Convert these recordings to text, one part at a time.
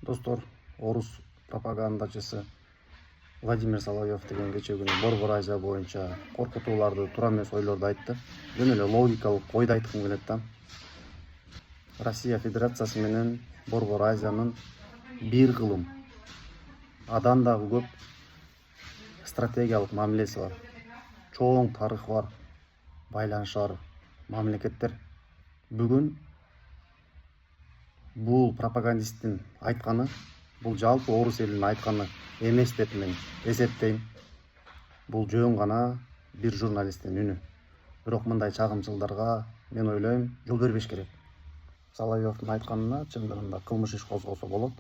Достор, орус пропагандачысы Владимир Соловьев деген кече күнү Борбор Азия боюнча коркутууларды, туура эмес ойлорду айтты. Жөн эле логикалык ойду айткым келет да. Россия Федерациясы менен Борбор Азиянын бир кылым адан дагы көп стратегиялык мамилеси бар. Чоң тарыхы бар, байланышы бар мамлекеттер. Бүгүн бул пропагандисттин айтканы, бул жалпы орус элинин айтканы эмес деп мен эсептейм. Бул жөн гана бир журналисттин үнү. Бирок мындай чагымчылдарга мен ойлойм жол бербеш керек. Соловьевдун айтканына чындыгында кылмыш иш козголсо болот.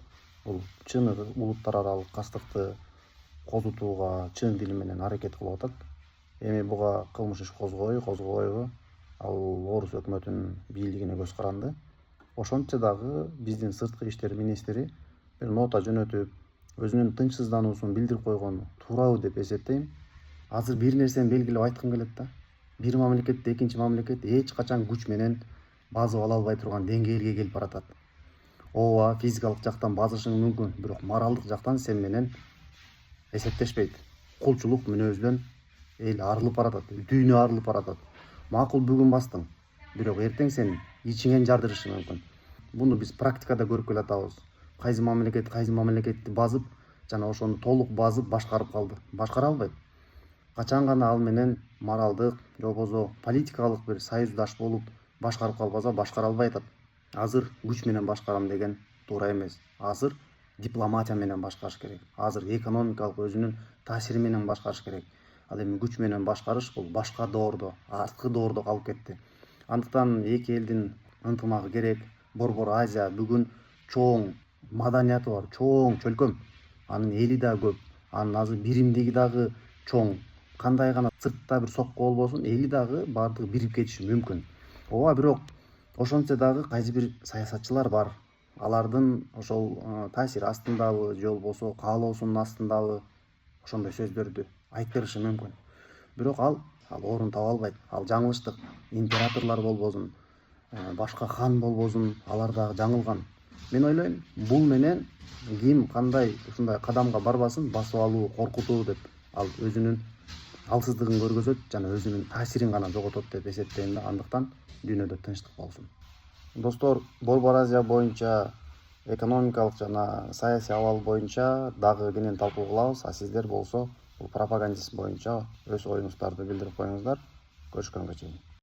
Бул чын улуттар аралык кастыкты козутууга чын дили менен аракет кылып атат. Эми буга кылмыш иш козгобойбу, ал орус өкмөтүнүн бийлигине көз каранды. Ошончо дагы биздин сырткы иштер министри бир нота жөнөтүп, өзүнүн тынчсыздануусун билдирип койгону туурабы деп эсептейм. Азыр бир нерсени белгилеп айткым келет да. Бир мамлекетти экинчи мамлекет эч качан күч менен басып ала албай турган деңгээлге келип баратат. Ооба, физикалык жактан басышың мүмкүн, бирок моралдык жактан сен менен эсептешпейт. Кулчулук мүнөздөн эл арылып баратат, дүйнө арылып баратат. Макул бүгүн бастың, бирок эртең сен ичиңен жардырышы мүмкүн. Буну биз практикада көрүп келатабыз. Кайсы мамлекетти басып, жана ошону толук басып башкарып калды. Башкара албайт. Качан гана ал менен моралдык же болбосо политикалык бир союздаш болуп башкарып калбаса, башкара албай атат. Азыр күч менен башкарам деген туура эмес. Азыр дипломатия менен башкарыш керек. Азыр экономикалык өзүнүн таасири менен башкарыш керек. Ал эми күч менен башкарыш бул башка доордо, арткы доордо калып кетти. Андыктан эки элдин ынтымагы керек. Борбор Азия бүгүн чоң маданияты бар, чоң чөлкөм. Анын эли да көп, анын азыр биримдиги дагы чоң. Кандай гана сыртта бир сокко болбосун, эли дагы баардыгы бирип кетиши мүмкүн. Ооба, бирок ошончо дагы кайсы бир саясатчылар бар. Алардын ошол таасири астындабы же болбосо каалоосунун астындабы ошондой сөздөрдү айтып бериши мүмкүн. Бирок ал орун таба албайт. Ал жаңылыштык. Императорлор болбосун, башка хан болбосун, алар дагы жаңылган. Мен ойлойм, бул менен ким кандай ушундай кадамга барбасын, басып алуу, коркутуу деп ал өзүнүн алсыздыгын көргөзөт жана өзүнүн таасирин гана жоготот деп эсептейм да. Андыктан дүйнөдө тынчтык болсун. Достор, Борбор Азия боюнча экономикалык жана саясий абал боюнча дагы кенен талкуу кылабыз. А сиздер болсо бул пропагандист боюнча өз оюңуздарды билдирип коюңуздар. Көрүшкөнгө чейин.